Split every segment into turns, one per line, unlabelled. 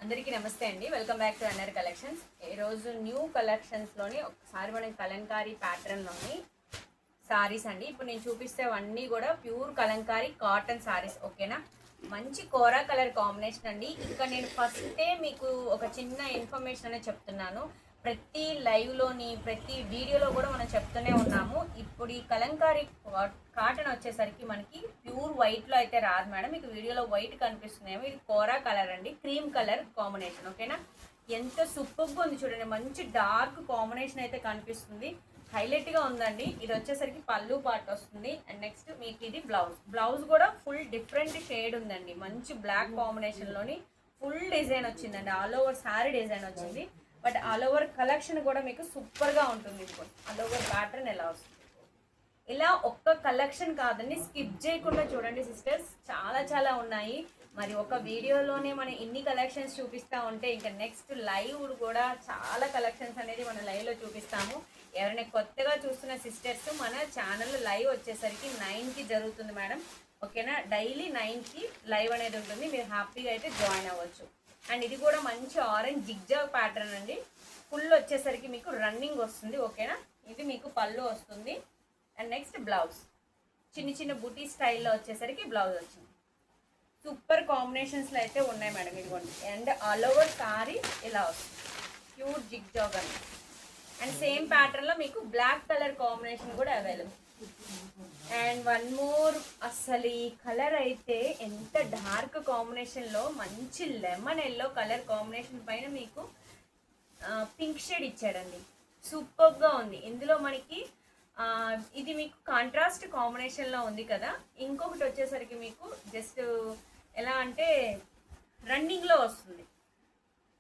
అందరికీ నమస్తే అండి. Welcome back to Annar collections. ఈరోజు న్యూ కలెక్షన్స్లోని ఒకసారి మనం కలంకారీ ప్యాటర్న్లోని సారీస్ అండి. ఇప్పుడు నేను చూపిస్తేవన్నీ కూడా ప్యూర్ కలంకారీ కాటన్ సారీస్. ఓకేనా, మంచి కోరా కలర్ కాంబినేషన్ అండి. ఇంకా నేను ఫస్టే మీకు ఒక చిన్న ఇన్ఫర్మేషన్ అనేది చెప్తున్నాను. ప్రతి లైవ్లోని ప్రతి వీడియోలో కూడా మనం చెప్తూనే ఉన్నాము. ఇప్పుడు ఈ కలంకారీ కాటన్ వచ్చేసరికి మనకి ప్యూర్ వైట్లో అయితే రాదు మేడం. మీకు వీడియోలో వైట్ కనిపిస్తున్నాయేమో, ఇది కోరా కలర్ అండి, క్రీమ్ కలర్ కాంబినేషన్. ఓకేనా, ఎంత సూపర్గా ఉంది చూడండి. మంచి డార్క్ కాంబినేషన్ అయితే కనిపిస్తుంది, హైలైట్గా ఉందండి. ఇది వచ్చేసరికి పళ్ళు పార్ట్ వస్తుంది. అండ్ నెక్స్ట్ మీకు ఇది బ్లౌజ్ కూడా ఫుల్ డిఫరెంట్ షేడ్ ఉందండి. మంచి బ్లాక్ కాంబినేషన్లోని ఫుల్ డిజైన్ వచ్చిందండి. ఆల్ ఓవర్ శారీ డిజైన్ వచ్చింది. బట్ ఆల్ ఓవర్ కలెక్షన్ కూడా మీకు సూపర్గా ఉంటుంది. ఆల్ ఓవర్ ప్యాటర్న్ ఎలా వస్తుంది, ఇలా ఒక్క కలెక్షన్ కాదండి, స్కిప్ చేయకుండా చూడండి సిస్టర్స్. చాలా చాలా ఉన్నాయి. మరి ఒక వీడియోలోనే మనం ఇన్ని కలెక్షన్స్ చూపిస్తూ ఉంటే ఇంకా నెక్స్ట్ లైవ్ కూడా చాలా కలెక్షన్స్ అనేది మన లైవ్లో చూపిస్తాము. ఎవరైనా కొత్తగా చూస్తున్న సిస్టర్స్, మన ఛానల్ లైవ్ వచ్చేసరికి 9కి జరుగుతుంది మేడం. ఓకేనా, డైలీ 9కి లైవ్ అనేది ఉంటుంది. మీరు హ్యాపీగా అయితే జాయిన్ అవ్వచ్చు. అండ్ ఇది కూడా మంచి ఆరెంజ్ జిగ్జాగ్ ప్యాటర్న్ అండి. ఫుల్ వచ్చేసరికి మీకు రన్నింగ్ వస్తుంది. ఓకేనా, ఇది మీకు పళ్ళు వస్తుంది. అండ్ నెక్స్ట్ బ్లౌజ్ చిన్న చిన్న బూటీ స్టైల్లో వచ్చేసరికి బ్లౌజ్ వచ్చింది. సూపర్ కాంబినేషన్స్లో అయితే ఉన్నాయి మేడం. ఇదిగోండి. అండ్ ఆల్ ఓవర్ సారీ ఇలా వస్తుంది, ప్యూర్ జిగ్జాగ్ అని. అండ్ సేమ్ ప్యాటర్న్లో మీకు బ్లాక్ కలర్ కాంబినేషన్ కూడా అవైలబుల్. అండ్ వన్ మోర్, అసలు ఈ కలర్ అయితే ఎంత డార్క్ కాంబినేషన్లో మంచి లెమన్ ఎల్లో కలర్ కాంబినేషన్ పైన మీకు పింక్ షేడ్ ఇచ్చాడండి. సూపర్గా ఉంది. ఇందులో మనకి ఇది మీకు కాంట్రాస్ట్ కాంబినేషన్లో ఉంది కదా. ఇంకొకటి వచ్చేసరికి మీకు జస్ట్ ఎలా అంటే రన్నింగ్లో వస్తుంది,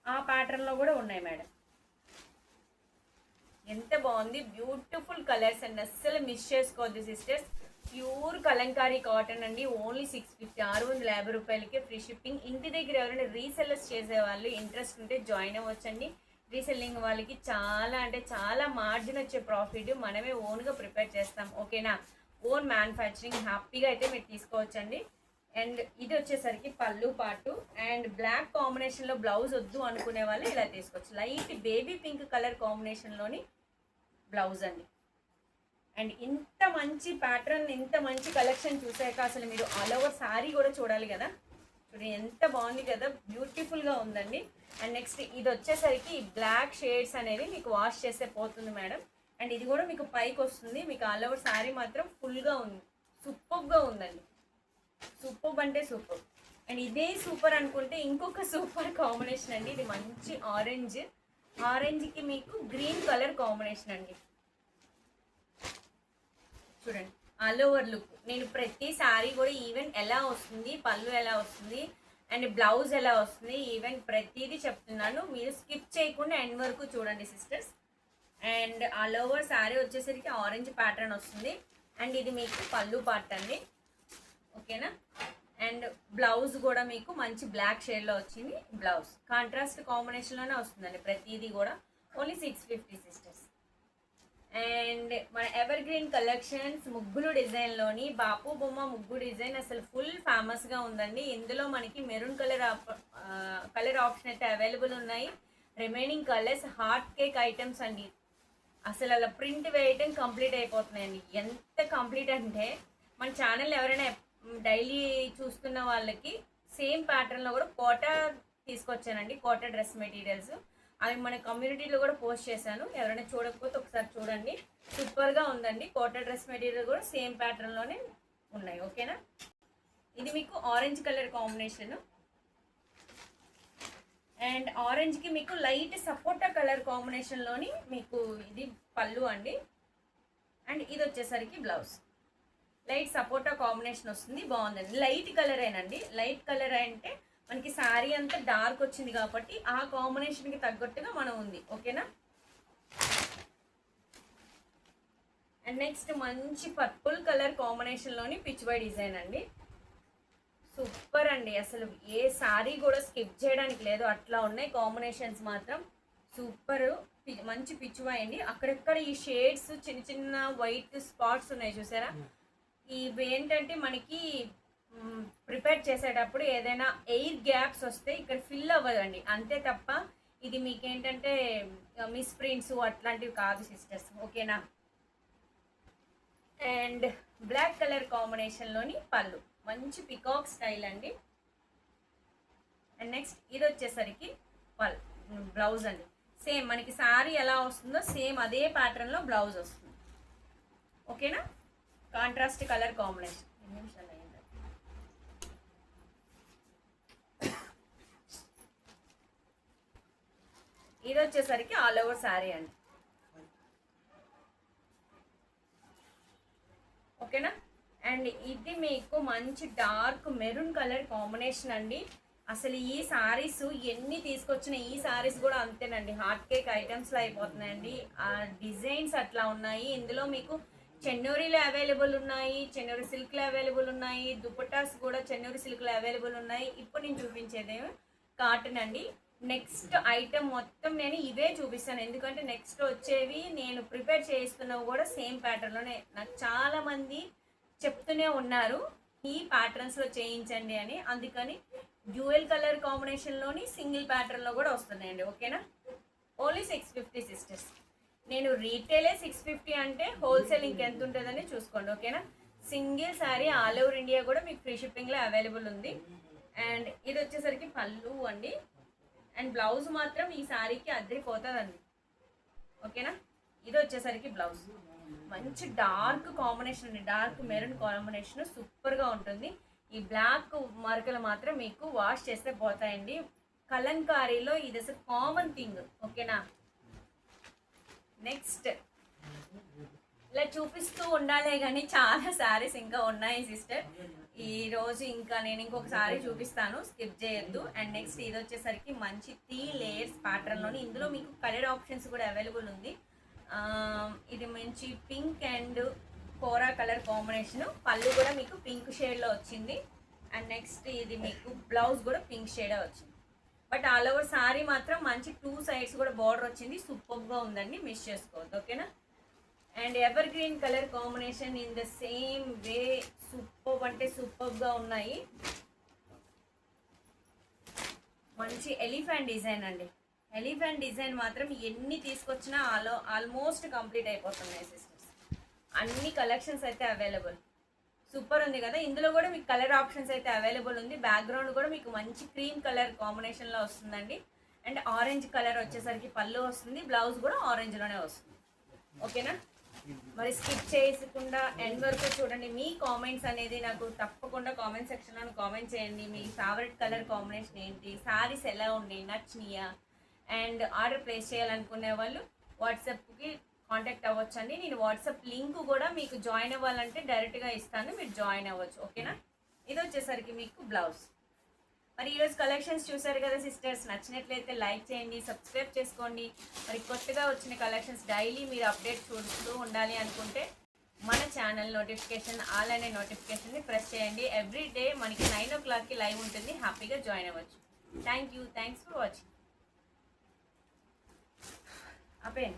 ఆ ప్యాటర్న్లో కూడా ఉన్నాయి మేడం. ఎంత బాగుంది, బ్యూటిఫుల్ కలర్స్ అండి. అస్సలు మిస్ చేసుకోవద్దు సిస్టర్స్. ప్యూర్ కలంకారీ కాటన్ అండి. ఓన్లీ 650, 650 రూపాయలకి ఫ్రీ షిప్పింగ్. ఇంటి దగ్గర ఎవరైనా రీసెల్లర్స్ చేసేవాళ్ళు ఇంట్రెస్ట్ ఉంటే జాయిన్ అవ్వచ్చండి. రీసెల్లింగ్ వాళ్ళకి చాలా అంటే చాలా మార్జిన్ వచ్చే ప్రాఫిట్ మనమే ఓన్గా ప్రిపేర్ చేస్తాం. ఓకేనా, ఓన్ మ్యానుఫ్యాక్చరింగ్, హ్యాపీగా అయితే మీరు తీసుకోవచ్చండి. అండ్ ఇది వచ్చేసరికి పళ్ళు పాటు. అండ్ బ్లాక్ కాంబినేషన్లో బ్లౌజ్ వద్దు అనుకునే వాళ్ళు ఇలా తీసుకోవచ్చు. లైట్ బేబీ పింక్ కలర్ కాంబినేషన్లోని బ్లౌజ్ అండి. అండ్ ఇంత మంచి ప్యాటర్న్, ఇంత మంచి కలెక్షన్ చూసాక అసలు మీరు ఆల్ ఓవర్ శారీ కూడా చూడాలి కదా. చూడండి ఎంత బాగుంది కదా, బ్యూటిఫుల్గా ఉందండి. అండ్ నెక్స్ట్ ఇది వచ్చేసరికి బ్లాక్ షేడ్స్ అనేది మీకు వాష్ చేస్తే పోతుంది మేడం. అండ్ ఇది కూడా మీకు పైకి వస్తుంది. మీకు ఆల్ ఓవర్ శారీ మాత్రం ఫుల్గా ఉంది, సూపర్గా ఉందండి. సూపర్ అంటే సూపర్. అండ్ ఇదే సూపర్ అనుకుంటే ఇంకొక సూపర్ కాంబినేషన్ అండి. ఇది మంచి ఆరెంజ్కి మీకు గ్రీన్ కలర్ కాంబినేషన్ అండి. చూడండి ఆల్ ఓవర్ లుక్. నేను ప్రతి శారీ కూడా ఈవెన్ ఎలా వస్తుంది, పళ్ళు ఎలా వస్తుంది, అండ్ బ్లౌజ్ ఎలా వస్తుంది, ఈవెన్ ప్రతిదీ చెప్తున్నాను. మీరు స్కిప్ చేయకుండా ఎండ్ వరకు చూడండి sisters. And all over sari వచ్చేసరికి ఆరెంజ్ ప్యాటర్న్ వస్తుంది. అండ్ ఇది మీకు పళ్ళు పార్ట్ అండి. ఓకేనా, అండ్ బ్లౌజ్ కూడా మీకు మంచి బ్లాక్ షేడ్లో వచ్చింది. బ్లౌజ్ కాంట్రాస్ట్ కాంబినేషన్లోనే వస్తుందండి ప్రతిదీ కూడా. Only 650 sisters. అండ్ మన ఎవర్ గ్రీన్ కలెక్షన్స్ ముగ్గులు డిజైన్లోని బాపు బొమ్మ ముగ్గు డిజైన్ అసలు ఫుల్ ఫేమస్గా ఉందండి. ఇందులో మనకి మెరూన్ కలర్ ఆప్షన్ అయితే అవైలబుల్ ఉన్నాయి. Remaining colours heart cake items అండి. అసలు అలా ప్రింట్ వేయటం కంప్లీట్ అయిపోతున్నాయండి. ఎంత కంప్లీట్ అంటే మన ఛానల్ ఎవరైనా డైలీ చూస్తున్న వాళ్ళకి సేమ్ ప్యాటర్న్లో కూడా కోటా తీసుకొచ్చానండి. కోటా డ్రెస్ మెటీరియల్స్ అవి మన కమ్యూనిటీలో కూడా పోస్ట్ చేశాను. ఎవరైనా చూడకపోతే ఒకసారి చూడండి, సూపర్గా ఉందండి. కోటా డ్రెస్ మెటీరియల్ కూడా సేమ్ ప్యాటర్న్లోనే ఉన్నాయి. ఓకేనా, ఇది మీకు ఆరెంజ్ కలర్ కాంబినేషన్. అండ్ ఆరెంజ్కి మీకు లైట్ సపోటా కలర్ కాంబినేషన్లోని మీకు ఇది పళ్ళు అండి. అండ్ ఇది వచ్చేసరికి బ్లౌజ్ లైట్ సపోటా కాంబినేషన్ వస్తుంది. బాగుందండి. లైట్ కలరేనండి. లైట్ కలర్ అంటే మనకి శారీ అంతా డార్క్ వచ్చింది కాబట్టి ఆ కాంబినేషన్కి తగ్గట్టుగా మనం ఉంది. ఓకేనా, అండ్ నెక్స్ట్ మంచి పర్పుల్ కలర్ కాంబినేషన్లోని పిచ్ బై డిజైన్ అండి. సూపర్ అండి. అసలు ఏ శారీ కూడా స్కిప్ చేయడానికి లేదు, అట్లా ఉన్నాయి కాంబినేషన్స్ మాత్రం సూపర్. మంచి పిచ్ బై అండి. అక్కడెక్కడ ఈ షేడ్స్ చిన్న చిన్న వైట్ స్పాట్స్ ఉన్నాయి చూసారా. ఇవి ఏంటంటే మనకి ప్రిపేర్ చేసేటప్పుడు ఏదైనా ఎయిర్ గ్యాప్స్ వస్తే ఇక్కడ ఫిల్ అవ్వదండి, అంతే తప్ప ఇది మీకేంటంటే మిస్ ప్రింట్స్ అట్లాంటివి కాదు సిస్టర్స్, ఓకేనా. అండ్ బ్లాక్ కలర్ కాంబినేషన్లోని పళ్ళు, మంచి పికాక్ స్టైల్ అండి. అండ్ నెక్స్ట్ ఇది వచ్చేసరికి బ్లౌజ్ అండి. సేమ్ మనకి శారీ ఎలా వస్తుందో సేమ్ అదే ప్యాటర్న్లో బ్లౌజ్ వస్తుంది, ఓకేనా. Contrast colour combination. ఇది వచ్చేసరికి ఆల్ ఓవర్ శారీ అండి, ఓకేనా. అండ్ ఇది మీకు మంచి డార్క్ మెరూన్ కలర్ కాంబినేషన్ అండి. అసలు ఈ సారీస్ ఎన్ని తీసుకొచ్చిన ఈ సారీస్ కూడా అంతేనండి, హాట్ కేక్ ఐటమ్స్లో అయిపోతున్నాయండి. ఆ డిజైన్స్ అట్లా ఉన్నాయి. ఇందులో మీకు చెన్నూరిలో అవైలబుల్ ఉన్నాయి, చెన్నూరి సిల్క్లో అవైలబుల్ ఉన్నాయి, దుపట్టాస్ కూడా చెన్నూరి సిల్క్లో అవైలబుల్ ఉన్నాయి. ఇప్పుడు నేను చూపించేదేమో కాటన్ అండి. నెక్స్ట్ ఐటమ్ మొత్తం నేను ఇవే చూపిస్తాను, ఎందుకంటే నెక్స్ట్ వచ్చేవి నేను ప్రిపేర్ చేస్తున్నవి కూడా సేమ్ ప్యాటర్న్లోనే. నాకు చాలామంది చెప్తూనే ఉన్నారు ఈ ప్యాటర్న్స్లో చేయించండి అని, అందుకని డ్యూయల్ కలర్ కాంబినేషన్లోని సింగిల్ ప్యాటర్న్లో కూడా వస్తున్నాయండి, ఓకేనా. Only 650 sisters. నేను రీటైలే 650 అంటే హోల్సేల్ ఇంకెంత ఉంటుందని చూసుకోండి, ఓకేనా. Single sari all over India కూడా మీకు ఫ్రీ షిప్పింగ్లో అవైలబుల్ ఉంది. అండ్ ఇది వచ్చేసరికి పళ్ళు అండి. అండ్ బ్లౌజ్ మాత్రం ఈ శారీకి అద్దరిపోతుందండి, ఓకేనా. ఇది వచ్చేసరికి బ్లౌజ్ మంచి డార్క్ కాంబినేషన్ అండి, డార్క్ మెరూన్ కాంబినేషన్ సూపర్గా ఉంటుంది. ఈ బ్లాక్ మరకలు మాత్రం మీకు వాష్ చేస్తే పోతాయండి. కలంకారీలో ఇది అసలు కామన్ థింగ్, ఓకేనా. నెక్స్ట్ ఇలా చూపిస్తూ ఉండాలే కానీ చాలా శారీస్ ఇంకా ఉన్నాయి సిస్టర్. ఈ రోజు ఇంకా నేను ఇంకొక శారీ చూపిస్తాను, స్కిప్ చేయొద్దు. అండ్ నెక్స్ట్ ఇది వచ్చేసరికి మంచి 3 లేయర్స్ ప్యాటర్న్లోని, ఇందులో మీకు కలర్ ఆప్షన్స్ కూడా అవైలబుల్ ఉంది. ఇది మంచి పింక్ అండ్ కోరా కలర్ కాంబినేషన్, పళ్ళు కూడా మీకు పింక్ షేడ్లో వచ్చింది. అండ్ నెక్స్ట్ ఇది మీకు బ్లౌజ్ కూడా పింక్ షేడే వచ్చింది. బట్ ఆల్ ఓవర్ శారీ మాత్రం మంచి 2 సైడ్స్ కూడా బార్డర్ వచ్చింది, సూపర్గా ఉందండి, మిస్ చేసుకోవద్దు, ఓకేనా. And ever green colour combination in the same way, super అంటే సూపర్గా ఉన్నాయి. మంచి ఎలిఫెంట్ డిజైన్ అండి, ఎలిఫెంట్ డిజైన్ మాత్రం ఎన్ని తీసుకొచ్చినా ఆల్మోస్ట్ కంప్లీట్ అయిపోతున్నాయి సిస్టర్స్. అన్ని కలెక్షన్స్ అయితే అవైలబుల్, సూపర్ ఉంది కదా. ఇందులో కూడా మీకు కలర్ ఆప్షన్స్ అయితే అవైలబుల్ ఉంది. బ్యాక్గ్రౌండ్ కూడా మీకు మంచి క్రీమ్ కలర్ కాంబినేషన్లో వస్తుందండి. అండ్ ఆరెంజ్ కలర్ వచ్చేసరికి పళ్ళు వస్తుంది, బ్లౌజ్ కూడా ఆరెంజ్లోనే వస్తుంది, ఓకేనా. మరి స్కిప్ చేయకుండా ఎండ్ వరకు చూడండి. మీ కామెంట్స్ అనేది నాకు తప్పకుండా కామెంట్ సెక్షన్లో కామెంట్ చేయండి. మీ ఫేవరెట్ కలర్ కాంబినేషన్ ఏంటి, శారీస్ ఎలా ఉన్నాయి, నచ్చినాయా. అండ్ ఆర్డర్ ప్లేస్ చేయాలనుకునే వాళ్ళు వాట్సాప్కి కాంటాక్ట్ అవ్వచ్చండి. నేను వాట్సాప్ లింక్ కూడా మీకు జాయిన్ అవ్వాలంటే డైరెక్ట్గా ఇస్తాను, మీరు జాయిన్ అవ్వచ్చు, ఓకేనా. ఇది వచ్చేసరికి మీకు బ్లౌజ్. మరి ఈరోజు కలెక్షన్స్ చూసారు కదా సిస్టర్స్, నచ్చినట్లయితే లైక్ చేయండి, సబ్స్క్రైబ్ చేసుకోండి. మరి కొత్తగా వచ్చిన కలెక్షన్స్ డైలీ మీరు అప్డేట్ చూస్తూ ఉండాలి అనుకుంటే మన ఛానల్ నోటిఫికేషన్ ఆల్ అనే నోటిఫికేషన్ని ప్రెస్ చేయండి. ఎవ్రీ డే మనకి 9 o'clockకి లైవ్ ఉంటుంది, హ్యాపీగా జాయిన్ అవ్వచ్చు. Thanks for watching. అపేన్.